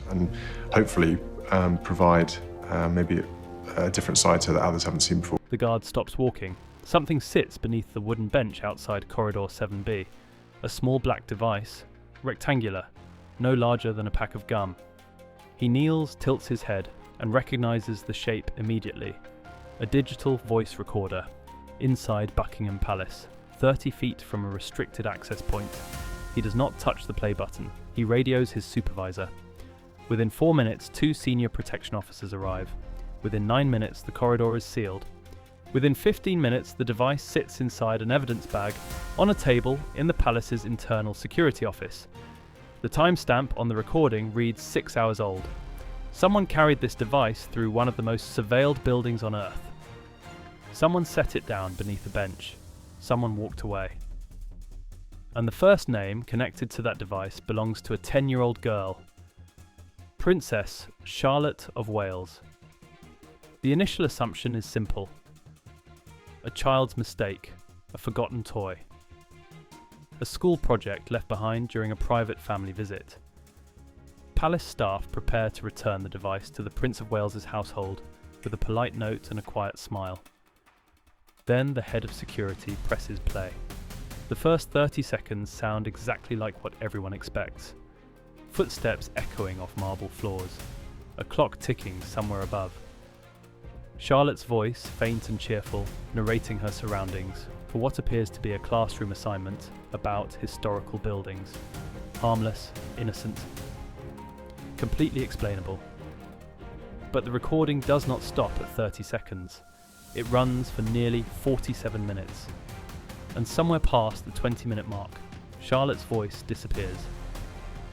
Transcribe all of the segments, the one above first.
and hopefully provide maybe a different side to that others haven't seen before. The guard stops walking. Something sits beneath the wooden bench outside corridor 7B. A small black device, rectangular, no larger than a pack of gum. He kneels, tilts his head, and recognizes the shape immediately. A digital voice recorder, inside Buckingham Palace, 30 feet from a restricted access point. He does not touch the play button. He radios his supervisor. Within 4 minutes, 2 senior protection officers arrive. Within 9 minutes, the corridor is sealed. Within 15 minutes, the device sits inside an evidence bag on a table in the palace's internal security office. The timestamp on the recording reads 6 hours old. Someone carried this device through one of the most surveilled buildings on Earth. Someone set it down beneath a bench. Someone walked away. And the first name connected to that device belongs to a 10-year-old girl, Princess Charlotte of Wales. The initial assumption is simple. A child's mistake, a forgotten toy. A school project left behind during a private family visit. Palace staff prepare to return the device to the Prince of Wales's household with a polite note and a quiet smile. Then the head of security presses play. The first 30 seconds sound exactly like what everyone expects. Footsteps echoing off marble floors. A clock ticking somewhere above. Charlotte's voice, faint and cheerful, narrating her surroundings for what appears to be a classroom assignment about historical buildings. Harmless, innocent, completely explainable. But the recording does not stop at 30 seconds. It runs for nearly 47 minutes. And somewhere past the 20-minute mark, Charlotte's voice disappears.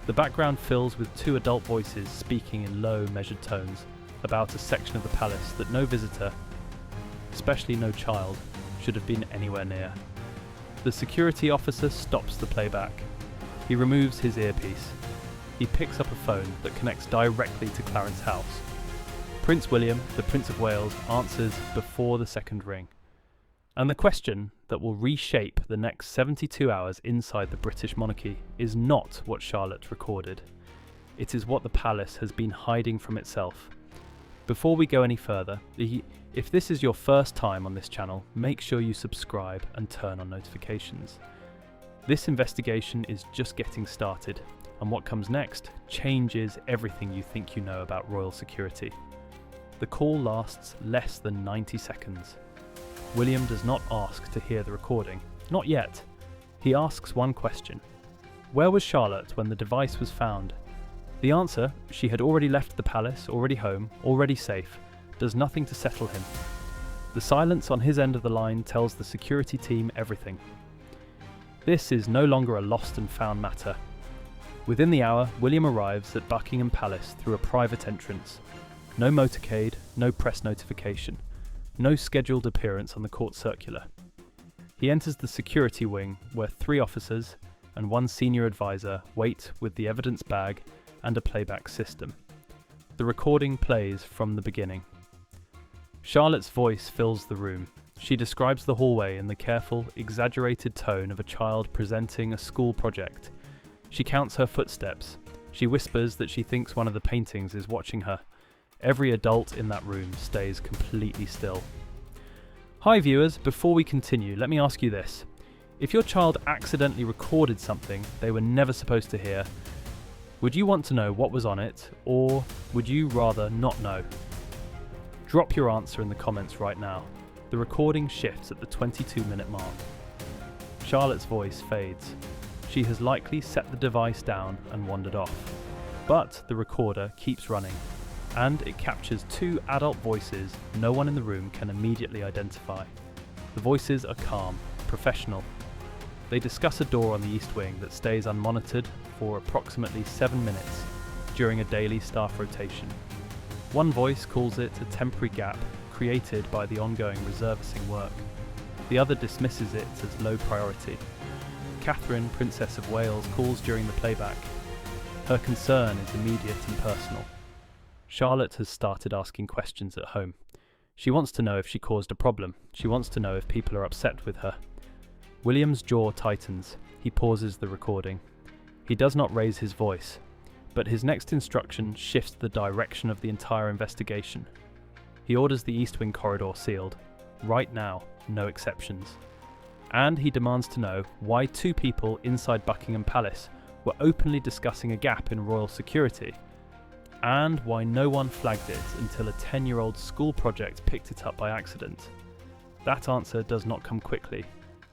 The background fills with 2 adult voices speaking in low, measured tones about a section of the palace that no visitor, especially no child, should have been anywhere near. The security officer stops the playback. He removes his earpiece. He picks up a phone that connects directly to Clarence House. Prince William, the Prince of Wales, answers before the second ring. And the question that will reshape the next 72 hours inside the British monarchy is not what Charlotte recorded. It is what the palace has been hiding from itself. Before we go any further, if this is your first time on this channel, make sure you subscribe and turn on notifications. This investigation is just getting started, and what comes next changes everything you think you know about royal security. The call lasts less than 90 seconds. William does not ask to hear the recording, not yet. He asks one question. Where was Charlotte when the device was found? The answer, she had already left the palace, already home, already safe, does nothing to settle him. The silence on his end of the line tells the security team everything. This is no longer a lost and found matter. Within the hour, William arrives at Buckingham Palace through a private entrance. No motorcade, no press notification, no scheduled appearance on the court circular. He enters the security wing where 3 officers and 1 senior advisor wait with the evidence bag and a playback system. The recording plays from the beginning. Charlotte's voice fills the room. She describes the hallway in the careful, exaggerated tone of a child presenting a school project. She counts her footsteps. She whispers that she thinks one of the paintings is watching her. Every adult in that room stays completely still. Hi viewers, before we continue, let me ask you this. If your child accidentally recorded something they were never supposed to hear, would you want to know what was on it, or would you rather not know? Drop your answer in the comments right now. The recording shifts at the 22-minute mark. Charlotte's voice fades. She has likely set the device down and wandered off. But the recorder keeps running, and it captures 2 adult voices no one in the room can immediately identify. The voices are calm, professional. They discuss a door on the East Wing that stays unmonitored for approximately 7 minutes during a daily staff rotation. One voice calls it a temporary gap created by the ongoing resurfacing work. The other dismisses it as low priority. Catherine, Princess of Wales, calls during the playback. Her concern is immediate and personal. Charlotte has started asking questions at home. She wants to know if she caused a problem. She wants to know if people are upset with her. William's jaw tightens. He pauses the recording. He does not raise his voice, But his next instruction shifts the direction of the entire investigation. He orders the East Wing corridor sealed. Right now, no exceptions. And he demands to know why 2 people inside Buckingham Palace were openly discussing a gap in royal security, and why no one flagged it until a 10-year-old school project picked it up by accident. That answer does not come quickly,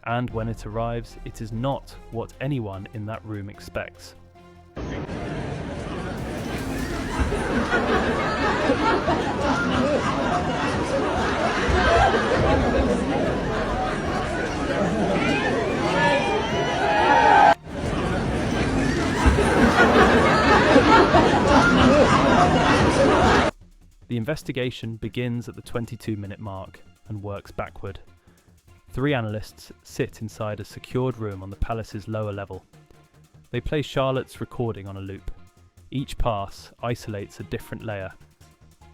and when it arrives, it is not what anyone in that room expects. The investigation begins at the 22-minute mark and works backward. 3 analysts sit inside a secured room on the palace's lower level. They play Charlotte's recording on a loop. Each pass isolates a different layer.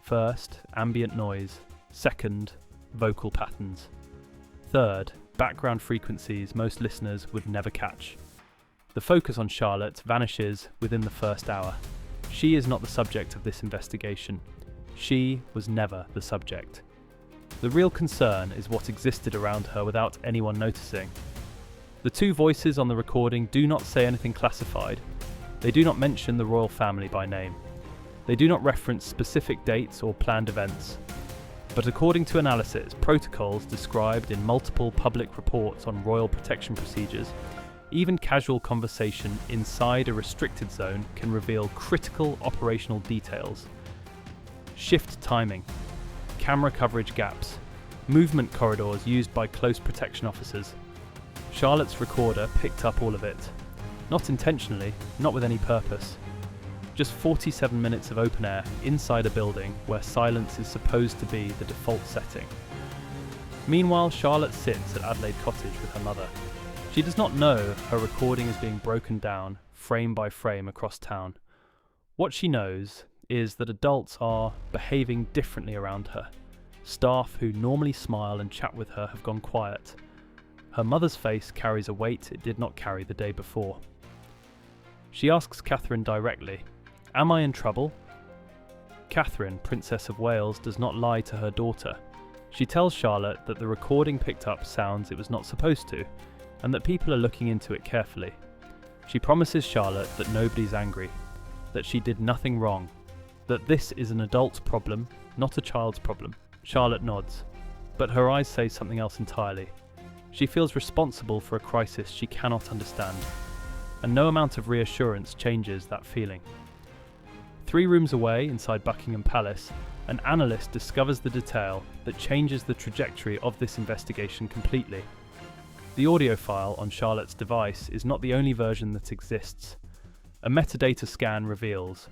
First, ambient noise. Second, vocal patterns. Third, background frequencies most listeners would never catch. The focus on Charlotte vanishes within the first hour. She is not the subject of this investigation. She was never the subject. The real concern is what existed around her without anyone noticing. The 2 voices on the recording do not say anything classified. They do not mention the royal family by name. They do not reference specific dates or planned events. But according to analysis, protocols described in multiple public reports on royal protection procedures, even casual conversation inside a restricted zone can reveal critical operational details. Shift timing, camera coverage gaps, movement corridors used by close protection officers. Charlotte's recorder picked up all of it. Not intentionally, not with any purpose. Just 47 minutes of open air inside a building where silence is supposed to be the default setting. Meanwhile, Charlotte sits at Adelaide Cottage with her mother. She does not know her recording is being broken down frame by frame across town. What she knows is that adults are behaving differently around her. Staff who normally smile and chat with her have gone quiet. Her mother's face carries a weight it did not carry the day before. She asks Catherine directly, "Am I in trouble?" Catherine, Princess of Wales, does not lie to her daughter. She tells Charlotte that the recording picked up sounds it was not supposed to, and that people are looking into it carefully. She promises Charlotte that nobody's angry, that she did nothing wrong, that this is an adult problem, not a child's problem. Charlotte nods, but her eyes say something else entirely. She feels responsible for a crisis she cannot understand, and no amount of reassurance changes that feeling. 3 rooms away, inside Buckingham Palace, an analyst discovers the detail that changes the trajectory of this investigation completely. The audio file on Charlotte's device is not the only version that exists. A metadata scan reveals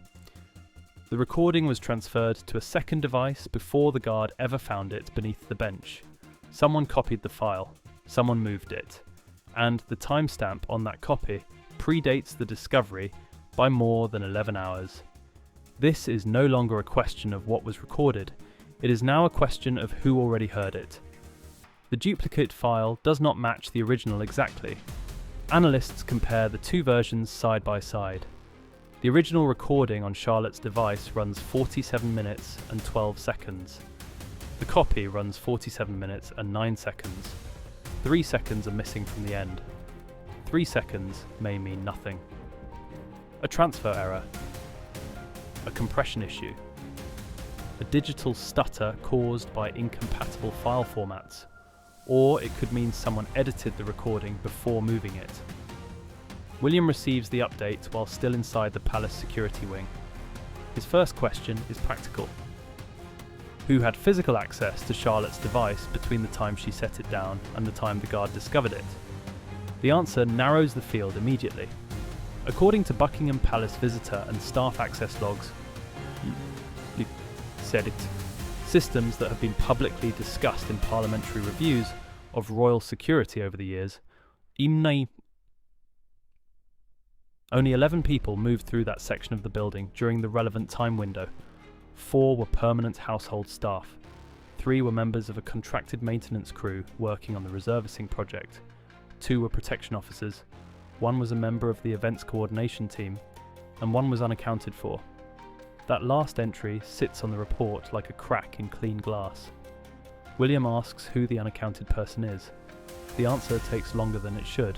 the recording was transferred to a second device before the guard ever found it beneath the bench. Someone copied the file, someone moved it, and the timestamp on that copy predates the discovery by more than 11 hours. This is no longer a question of what was recorded, it is now a question of who already heard it. The duplicate file does not match the original exactly. Analysts compare the 2 versions side by side. The original recording on Charlotte's device runs 47 minutes and 12 seconds. The copy runs 47 minutes and 9 seconds. 3 seconds are missing from the end. 3 seconds may mean nothing. A transfer error. A compression issue. A digital stutter caused by incompatible file formats. Or it could mean someone edited the recording before moving it. William receives the update while still inside the palace security wing. His first question is practical. Who had physical access to Charlotte's device between the time she set it down and the time the guard discovered it? The answer narrows the field immediately. According to Buckingham Palace visitor and staff access logs, systems that have been publicly discussed in parliamentary reviews of royal security over the years, only 11 people moved through that section of the building during the relevant time window. 4 were permanent household staff. 3 were members of a contracted maintenance crew working on the resurfacing project. 2 were protection officers. 1 was a member of the events coordination team. and one was unaccounted for. That last entry sits on the report like a crack in clean glass. William asks who the unaccounted person is. The answer takes longer than it should.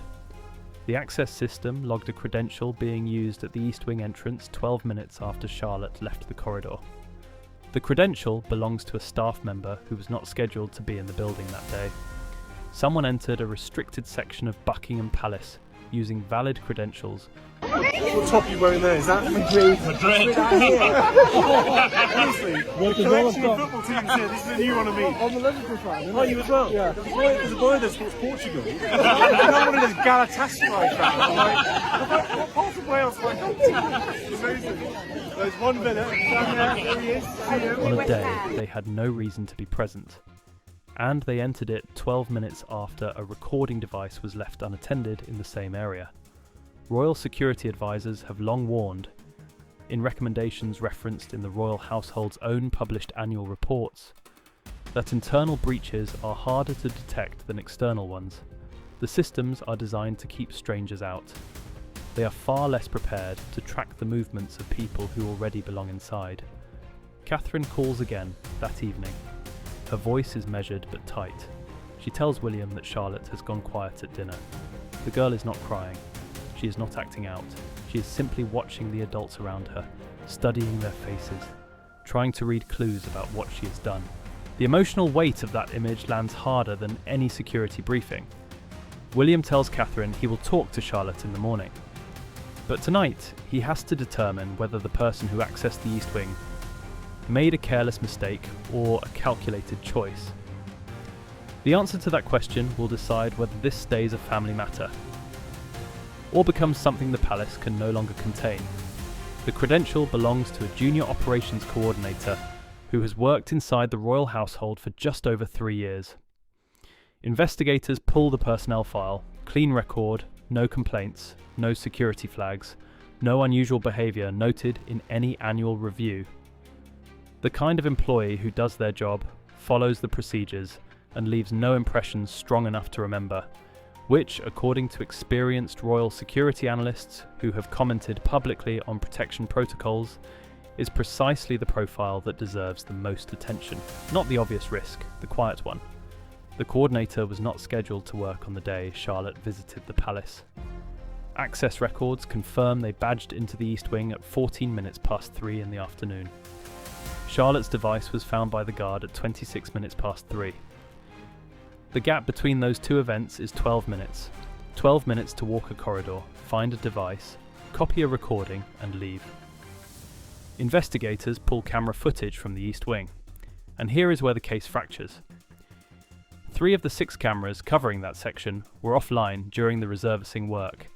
The access system logged a credential being used at the East Wing entrance 12 minutes after Charlotte left the corridor. The credential belongs to a staff member who was not scheduled to be in the building that day. Someone entered a restricted section of Buckingham Palace using valid credentials. What top are you wearing there? Is that Madrid? Honestly, the collection of football teams here. This is a new one of me. I'm a Liverpool fan. Oh, you as well? Yeah. There's a boy that supports Portugal. I'm not one of those Galatasaray fans. I'm like, what part of Wales am I from? Amazing. There's 1 minute. There he is. On a day they had no reason to be present. And they entered it 12 minutes after a recording device was left unattended in the same area. Royal security advisors have long warned, in recommendations referenced in the royal household's own published annual reports, that internal breaches are harder to detect than external ones. The systems are designed to keep strangers out. They are far less prepared to track the movements of people who already belong inside. Catherine calls again that evening. Her voice is measured but tight. She tells William that Charlotte has gone quiet at dinner. The girl is not crying. She is not acting out. She is simply watching the adults around her, studying their faces, trying to read clues about what she has done. The emotional weight of that image lands harder than any security briefing. William tells Catherine he will talk to Charlotte in the morning. But tonight, he has to determine whether the person who accessed the East Wing made a careless mistake or a calculated choice. The answer to that question will decide whether this stays a family matter or becomes something the palace can no longer contain. The credential belongs to a junior operations coordinator who has worked inside the royal household for just over 3 years. Investigators pull the personnel file, clean record, no complaints, no security flags, no unusual behaviour noted in any annual review. The kind of employee who does their job, follows the procedures, and leaves no impressions strong enough to remember, which, according to experienced royal security analysts who have commented publicly on protection protocols, is precisely the profile that deserves the most attention. Not the obvious risk, the quiet one. The coordinator was not scheduled to work on the day Charlotte visited the palace. Access records confirm they badged into the East Wing at 14 minutes past 3 in the afternoon. Charlotte's device was found by the guard at 26 minutes past 3. The gap between those two events is 12 minutes. 12 minutes to walk a corridor, find a device, copy a recording, and leave. Investigators pull camera footage from the East Wing, and here is where the case fractures. 3 of the 6 cameras covering that section were offline during the resurfacing work.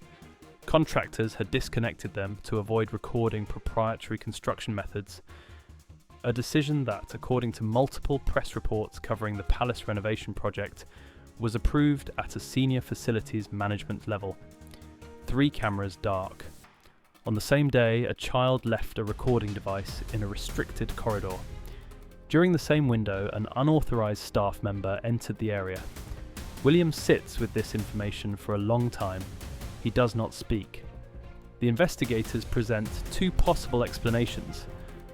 Contractors had disconnected them to avoid recording proprietary construction methods, a decision that, according to multiple press reports covering the palace renovation project, was approved at a senior facilities management level. 3 cameras dark. On the same day, a child left a recording device in a restricted corridor. During the same window, an unauthorised staff member entered the area. William sits with this information for a long time. He does not speak. The investigators present 2 possible explanations.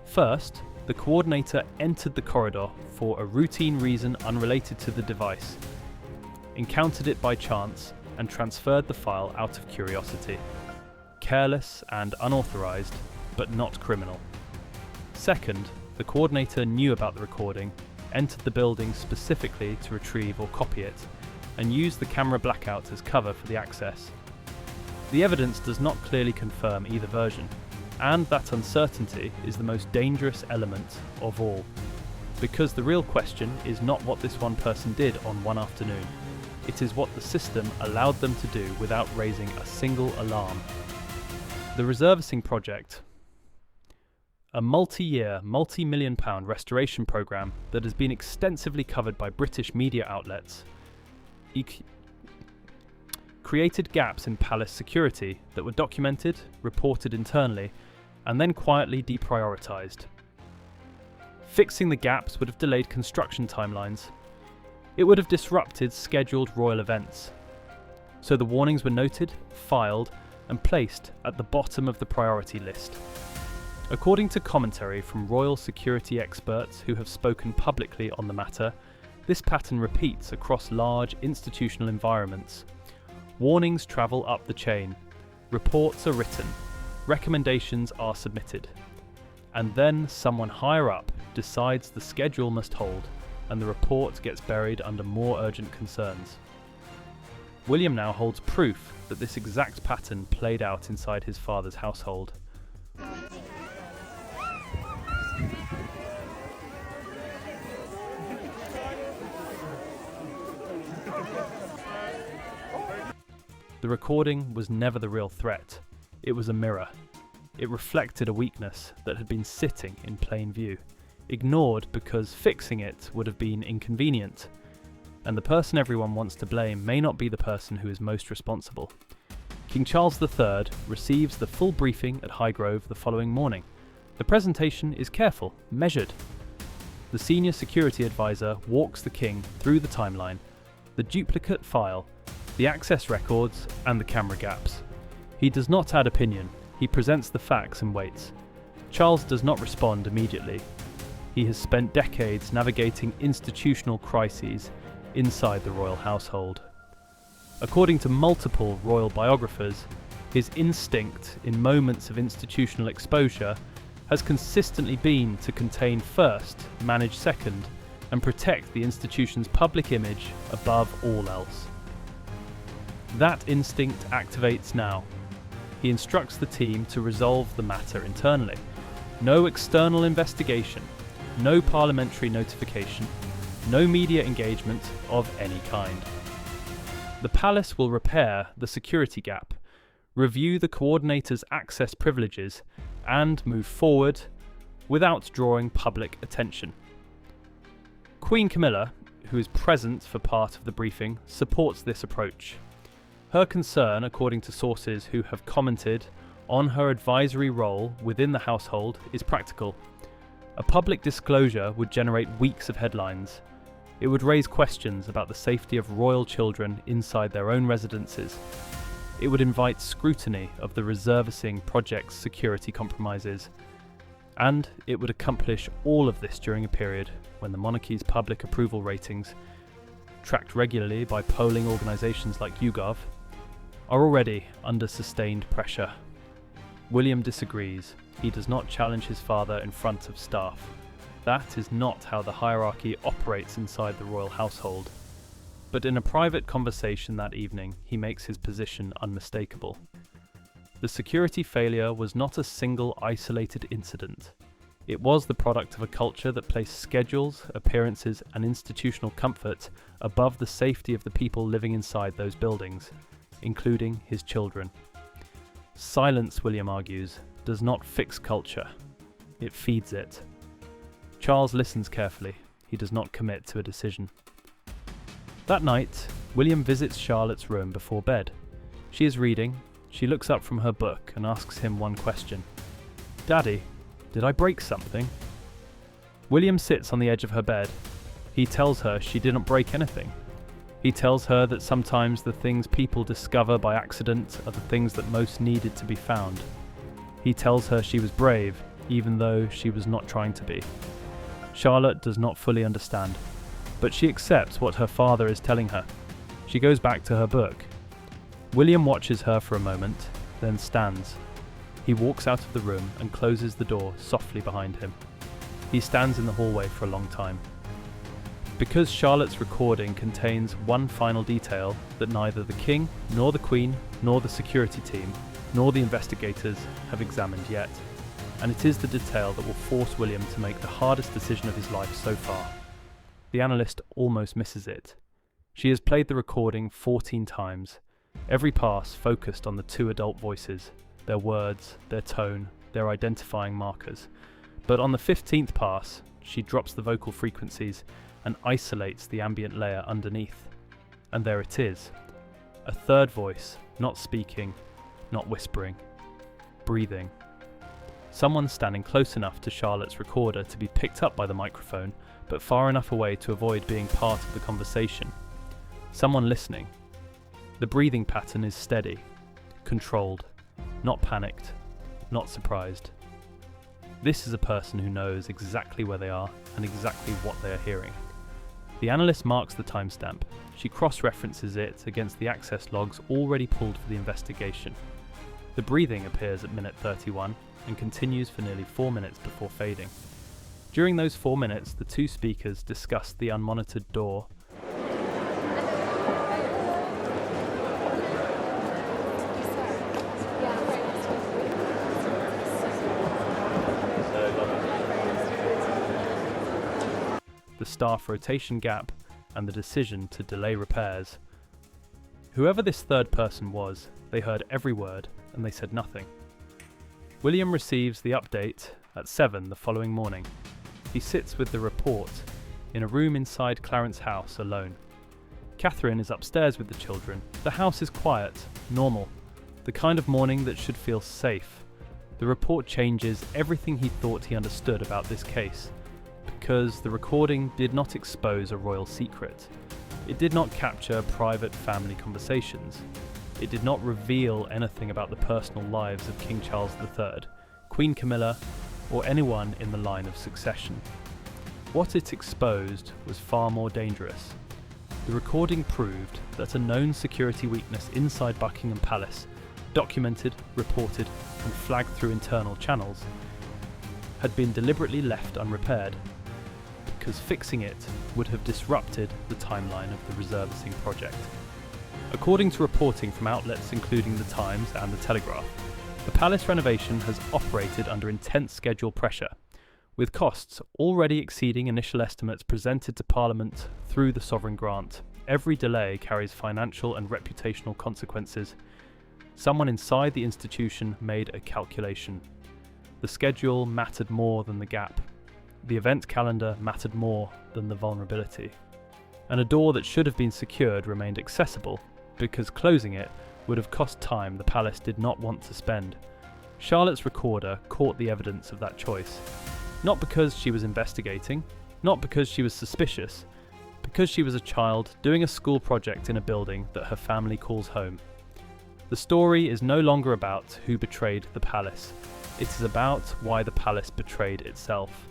First, the coordinator entered the corridor for a routine reason unrelated to the device, encountered it by chance, and transferred the file out of curiosity. Careless and unauthorized, but not criminal. Second, the coordinator knew about the recording, entered the building specifically to retrieve or copy it, and used the camera blackout as cover for the access. The evidence does not clearly confirm either version, and that uncertainty is the most dangerous element of all, because the real question is not what this one person did on one afternoon. It is what the system allowed them to do without raising a single alarm. The resurfacing project, a multi-year, multi-million-pound restoration programme that has been extensively covered by British media outlets, created gaps in palace security that were documented, reported internally, and then quietly deprioritised. Fixing the gaps would have delayed construction timelines. It would have disrupted scheduled royal events. So the warnings were noted, filed, and placed at the bottom of the priority list. According to commentary from royal security experts who have spoken publicly on the matter, this pattern repeats across large institutional environments. Warnings travel up the chain, reports are written, recommendations are submitted, and then someone higher up decides the schedule must hold, and the report gets buried under more urgent concerns. William now holds proof that this exact pattern played out inside his father's household. The recording was never the real threat. It was a mirror. It reflected a weakness that had been sitting in plain view, ignored because fixing it would have been inconvenient. And the person everyone wants to blame may not be the person who is most responsible. King Charles III receives the full briefing at Highgrove the following morning. The presentation is careful, measured. The senior security advisor walks the king through the timeline, the duplicate file, the access records, and the camera gaps. He does not add opinion, he presents the facts and waits. Charles does not respond immediately. He has spent decades navigating institutional crises inside the royal household. According to multiple royal biographers, his instinct in moments of institutional exposure has consistently been to contain first, manage second, and protect the institution's public image above all else. That instinct activates now. He instructs the team to resolve the matter internally. No external investigation, no parliamentary notification, no media engagement of any kind. The palace will repair the security gap, review the coordinator's access privileges, and move forward without drawing public attention. Queen Camilla, who is present for part of the briefing, supports this approach. Her concern, according to sources who have commented on her advisory role within the household, is practical. A public disclosure would generate weeks of headlines. It would raise questions about the safety of royal children inside their own residences. It would invite scrutiny of the reservicing project's security compromises. And it would accomplish all of this during a period when the monarchy's public approval ratings, tracked regularly by polling organisations like YouGov, are already under sustained pressure. William disagrees. He does not challenge his father in front of staff. That is not how the hierarchy operates inside the royal household. But in a private conversation that evening, he makes his position unmistakable. The security failure was not a single isolated incident. It was the product of a culture that placed schedules, appearances, and institutional comfort above the safety of the people living inside those buildings, including his children. Silence, William argues, does not fix culture. It feeds it. Charles listens carefully. He does not commit to a decision. That night, William visits Charlotte's room before bed. She is reading. She looks up from her book and asks him one question. "Daddy, did I break something?" William sits on the edge of her bed. He tells her she didn't break anything. He tells her that sometimes the things people discover by accident are the things that most needed to be found. He tells her she was brave, even though she was not trying to be. Charlotte does not fully understand, but she accepts what her father is telling her. She goes back to her book. William watches her for a moment, then stands. He walks out of the room and closes the door softly behind him. He stands in the hallway for a long time. Because Charlotte's recording contains one final detail that neither the king, nor the queen, nor the security team, nor the investigators have examined yet, and it is the detail that will force William to make the hardest decision of his life so far. The analyst almost misses it. She has played the recording 14 times, every pass focused on the two adult voices, their words, their tone, their identifying markers. But on the 15th pass, she drops the vocal frequencies and isolates the ambient layer underneath. And there it is. A third voice, not speaking, not whispering, breathing. Someone standing close enough to Charlotte's recorder to be picked up by the microphone, but far enough away to avoid being part of the conversation. Someone listening. The breathing pattern is steady, controlled. not panicked, not surprised. This is a person who knows exactly where they are and exactly what they are hearing. The analyst marks the timestamp. She cross-references it against the access logs already pulled for the investigation. The breathing appears at minute 31 and continues for nearly 4 minutes before fading. During those 4 minutes, the two speakers discussed the unmonitored door the staff rotation gap, and the decision to delay repairs. Whoever this third person was, they heard every word and they said nothing. William receives the update at 7 the following morning. He sits with the report in a room inside Clarence House alone. Catherine is upstairs with the children. The house is quiet, normal, the kind of morning that should feel safe. The report changes everything he thought he understood about this case, because the recording did not expose a royal secret. It did not capture private family conversations. It did not reveal anything about the personal lives of King Charles III, Queen Camilla, or anyone in the line of succession. What it exposed was far more dangerous. The recording proved that a known security weakness inside Buckingham Palace, documented, reported, and flagged through internal channels, had been deliberately left unrepaired, because fixing it would have disrupted the timeline of the resurfacing project. According to reporting from outlets including The Times and The Telegraph, the palace renovation has operated under intense schedule pressure, with costs already exceeding initial estimates presented to Parliament through the sovereign grant. Every delay carries financial and reputational consequences. Someone inside the institution made a calculation. The schedule mattered more than the gap. The event calendar mattered more than the vulnerability. And a door that should have been secured remained accessible, because closing it would have cost time the palace did not want to spend. Charlotte's recorder caught the evidence of that choice. Not because she was investigating, not because she was suspicious, because she was a child doing a school project in a building that her family calls home. The story is no longer about who betrayed the palace. It is about why the palace betrayed itself.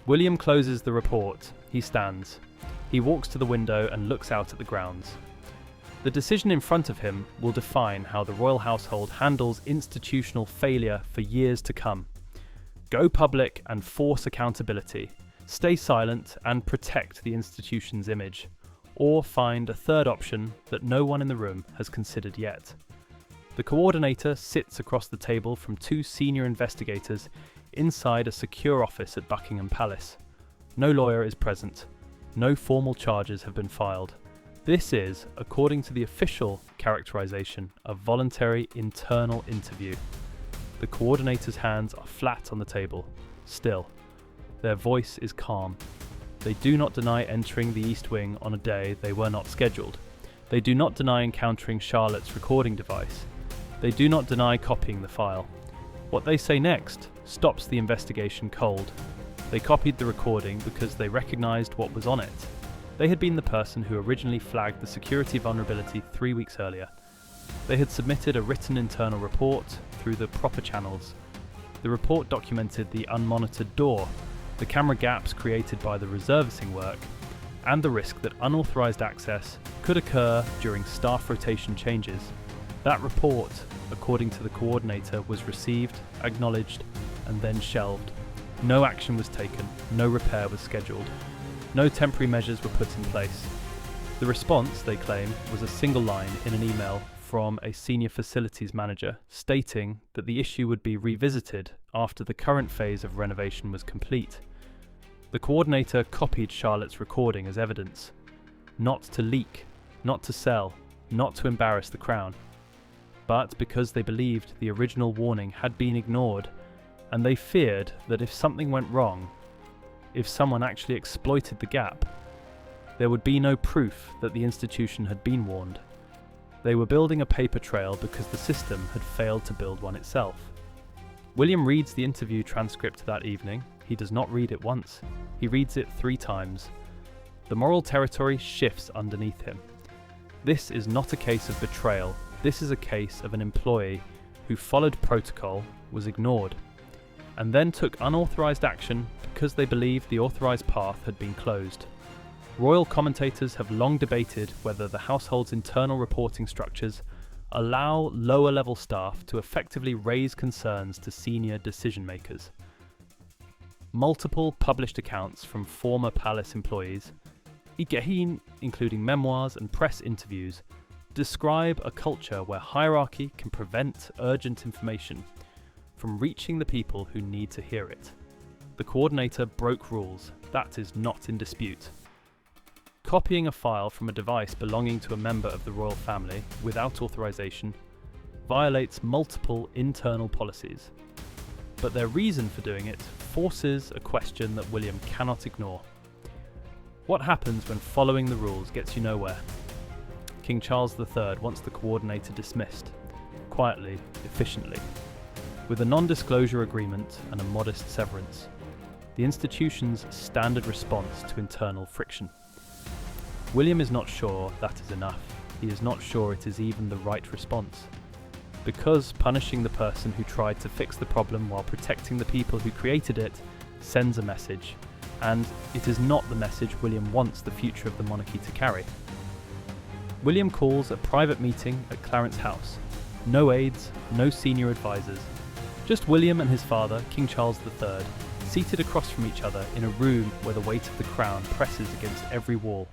William closes the report. He stands. He walks to the window and looks out at the grounds. The decision in front of him will define how the royal household handles institutional failure for years to come. Go public and force accountability. Stay silent and protect the institution's image. Or find a third option that no one in the room has considered yet. The coordinator sits across the table from two senior investigators inside a secure office at Buckingham Palace. No lawyer is present. No formal charges have been filed. This is, according to the official characterization, a voluntary internal interview. The coordinator's hands are flat on the table, still. Their voice is calm. They do not deny entering the East Wing on a day they were not scheduled. They do not deny encountering Charlotte's recording device. They do not deny copying the file. What they say next stops the investigation cold. They copied the recording because they recognized what was on it. They had been the person who originally flagged the security vulnerability 3 weeks earlier. They had submitted a written internal report through the proper channels. The report documented the unmonitored door, the camera gaps created by the resurfacing work, and the risk that unauthorized access could occur during staff rotation changes. That report, according to the coordinator, was received, acknowledged, and then shelved. No action was taken, no repair was scheduled. No temporary measures were put in place. The response, they claim, was a single line in an email from a senior facilities manager stating that the issue would be revisited after the current phase of renovation was complete. The coordinator copied Charlotte's recording as evidence. Not to leak, not to sell, not to embarrass the Crown. But because they believed the original warning had been ignored, and they feared that if something went wrong, if someone actually exploited the gap, there would be no proof that the institution had been warned. They were building a paper trail because the system had failed to build one itself. William reads the interview transcript that evening. He does not read it once. He reads it 3 times. The moral territory shifts underneath him. This is not a case of betrayal. This is a case of an employee who followed protocol was ignored, and then took unauthorised action because they believed the authorised path had been closed. Royal commentators have long debated whether the household's internal reporting structures allow lower-level staff to effectively raise concerns to senior decision-makers. Multiple published accounts from former palace employees, Igehin, including memoirs and press interviews, describe a culture where hierarchy can prevent urgent information from reaching the people who need to hear it. The coordinator broke rules. That is not in dispute. Copying a file from a device belonging to a member of the royal family without authorization violates multiple internal policies, but their reason for doing it forces a question that William cannot ignore. What happens when following the rules gets you nowhere? King Charles III wants the coordinator dismissed, quietly, efficiently, with a non-disclosure agreement and a modest severance, the institution's standard response to internal friction. William is not sure that is enough. He is not sure it is even the right response. Because punishing the person who tried to fix the problem while protecting the people who created it sends a message, and it is not the message William wants the future of the monarchy to carry. William calls a private meeting at Clarence House. No aides, no senior advisors. Just William and his father, King Charles III, seated across from each other in a room where the weight of the crown presses against every wall.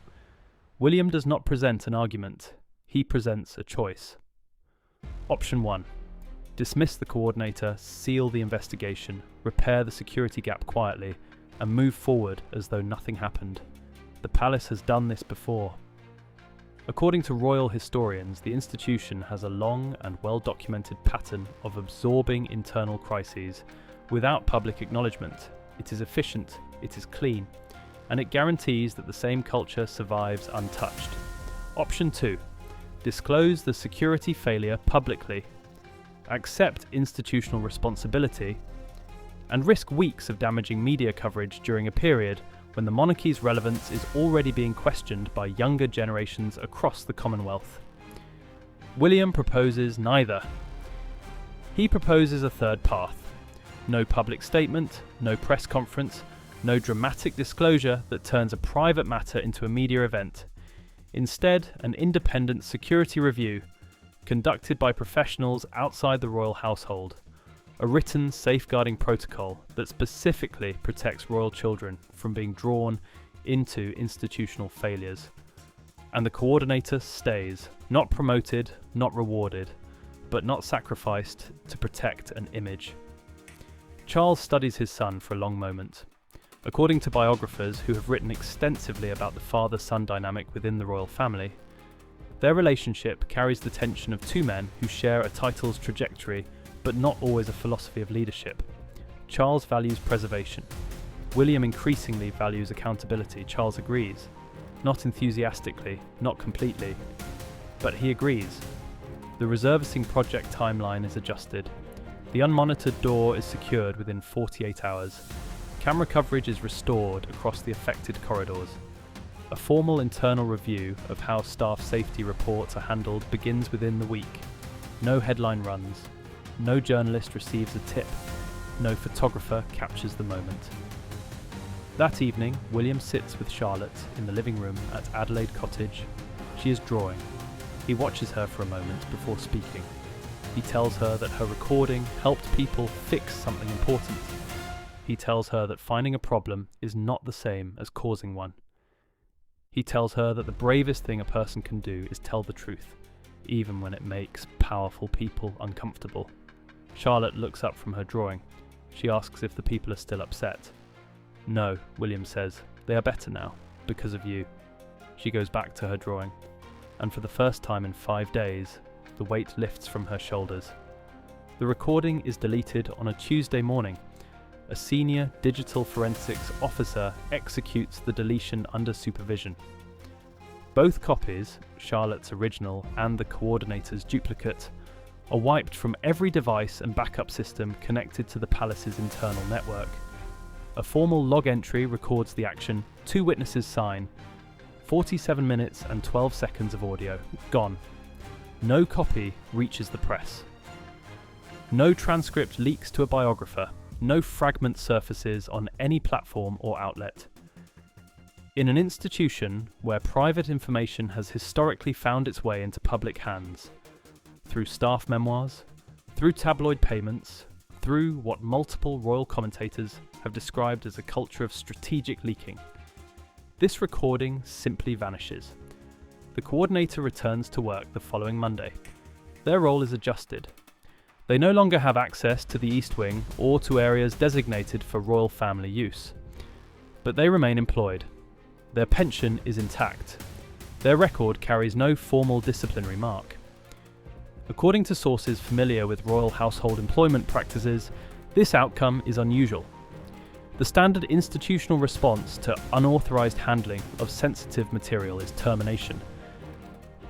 William does not present an argument, he presents a choice. Option 1. Dismiss the coordinator, seal the investigation, repair the security gap quietly, and move forward as though nothing happened. The palace has done this before. According to royal historians, the institution has a long and well-documented pattern of absorbing internal crises without public acknowledgement. It is efficient, it is clean, and it guarantees that the same culture survives untouched. Option 2. Disclose the security failure publicly, accept institutional responsibility, and risk weeks of damaging media coverage during a period when the monarchy's relevance is already being questioned by younger generations across the Commonwealth. William proposes neither. He proposes a third path. No public statement, no press conference, no dramatic disclosure that turns a private matter into a media event. Instead, an independent security review, conducted by professionals outside the royal household. A written safeguarding protocol that specifically protects royal children from being drawn into institutional failures. And the coordinator stays, not promoted, not rewarded, but not sacrificed to protect an image. Charles studies his son for a long moment. According to biographers who have written extensively about the father-son dynamic within the royal family, their relationship carries the tension of two men who share a title's trajectory but not always a philosophy of leadership. Charles values preservation. William increasingly values accountability. Charles agrees. Not enthusiastically, not completely, but he agrees. The reservicing project timeline is adjusted. The unmonitored door is secured within 48 hours. Camera coverage is restored across the affected corridors. A formal internal review of how staff safety reports are handled begins within the week. No headline runs. No journalist receives a tip. No photographer captures the moment. That evening, William sits with Charlotte in the living room at Adelaide Cottage. She is drawing. He watches her for a moment before speaking. He tells her that her recording helped people fix something important. He tells her that finding a problem is not the same as causing one. He tells her that the bravest thing a person can do is tell the truth, even when it makes powerful people uncomfortable. Charlotte looks up from her drawing. She asks if the people are still upset. No, William says, they are better now, because of you. She goes back to her drawing, and for the first time in 5 days, the weight lifts from her shoulders. The recording is deleted on a Tuesday morning. A senior digital forensics officer executes the deletion under supervision. Both copies, Charlotte's original and the coordinator's duplicate, are wiped from every device and backup system connected to the palace's internal network. A formal log entry records the action, 2 witnesses sign, 47 minutes and 12 seconds of audio, gone. No copy reaches the press. No transcript leaks to a biographer. No fragment surfaces on any platform or outlet. In an institution where private information has historically found its way into public hands, through staff memoirs, through tabloid payments, through what multiple royal commentators have described as a culture of strategic leaking, this recording simply vanishes. The coordinator returns to work the following Monday. Their role is adjusted. They no longer have access to the East Wing or to areas designated for royal family use. But they remain employed. Their pension is intact. Their record carries no formal disciplinary mark. According to sources familiar with royal household employment practices, this outcome is unusual. The standard institutional response to unauthorised handling of sensitive material is termination.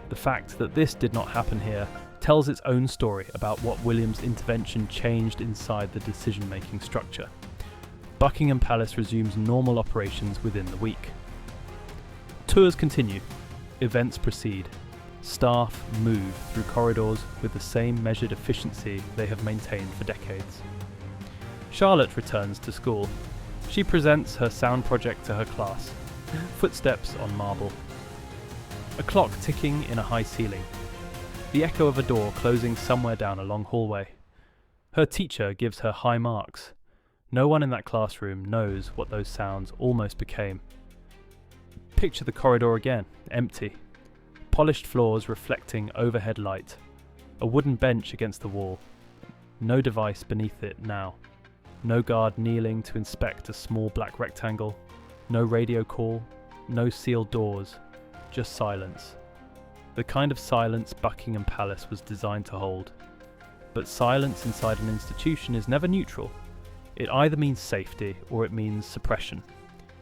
The fact that this did not happen here tells its own story about what William's intervention changed inside the decision-making structure. Buckingham Palace resumes normal operations within the week. Tours continue. Events proceed. Staff move through corridors with the same measured efficiency they have maintained for decades. Charlotte returns to school. She presents her sound project to her class. Footsteps on marble. A clock ticking in a high ceiling. The echo of a door closing somewhere down a long hallway. Her teacher gives her high marks. No one in that classroom knows what those sounds almost became. Picture the corridor again, empty. Polished floors reflecting overhead light. A wooden bench against the wall. No device beneath it now. No guard kneeling to inspect a small black rectangle. No radio call. No sealed doors. Just silence. The kind of silence Buckingham Palace was designed to hold. But silence inside an institution is never neutral. It either means safety or it means suppression.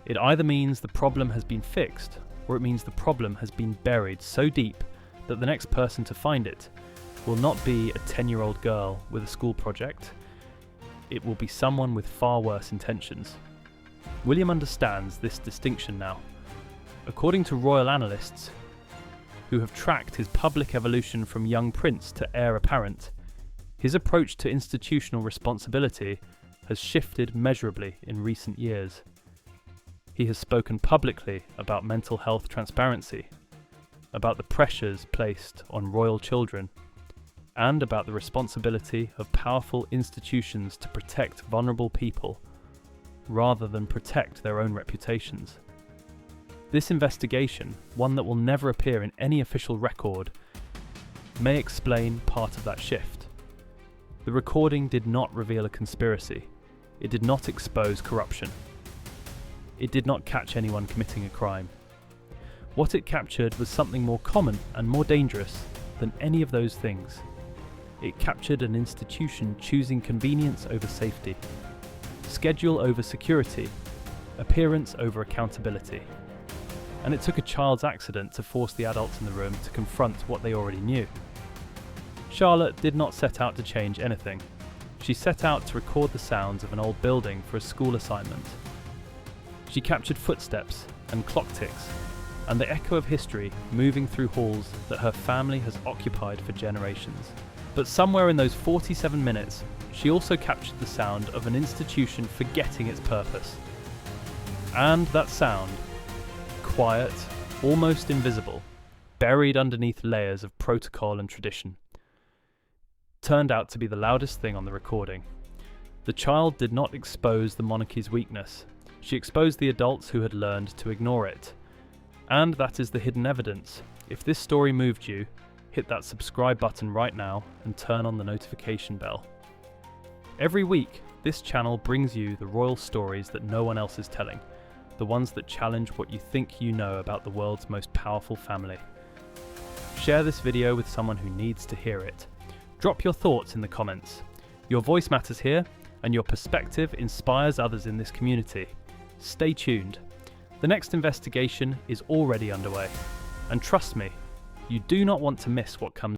It either means the problem has been fixed or it means the problem has been buried so deep that the next person to find it will not be a 10-year-old girl with a school project. It will be someone with far worse intentions. William understands this distinction now. According to royal analysts, who have tracked his public evolution from young prince to heir apparent, his approach to institutional responsibility has shifted measurably in recent years. He has spoken publicly about mental health transparency, about the pressures placed on royal children, and about the responsibility of powerful institutions to protect vulnerable people rather than protect their own reputations. This investigation, one that will never appear in any official record, may explain part of that shift. The recording did not reveal a conspiracy. It did not expose corruption. It did not catch anyone committing a crime. What it captured was something more common and more dangerous than any of those things. It captured an institution choosing convenience over safety, schedule over security, appearance over accountability. And it took a child's accident to force the adults in the room to confront what they already knew. Charlotte did not set out to change anything. She set out to record the sounds of an old building for a school assignment. She captured footsteps and clock ticks, and the echo of history moving through halls that her family has occupied for generations. But somewhere in those 47 minutes, she also captured the sound of an institution forgetting its purpose. And that sound, quiet, almost invisible, buried underneath layers of protocol and tradition, turned out to be the loudest thing on the recording. The child did not expose the monarchy's weakness. She exposed the adults who had learned to ignore it. And that is the hidden evidence. If this story moved you, hit that subscribe button right now and turn on the notification bell. Every week, this channel brings you the royal stories that no one else is telling, the ones that challenge what you think you know about the world's most powerful family. Share this video with someone who needs to hear it. Drop your thoughts in the comments. Your voice matters here, and your perspective inspires others in this community. Stay tuned. The next investigation is already underway. And trust me, you do not want to miss what comes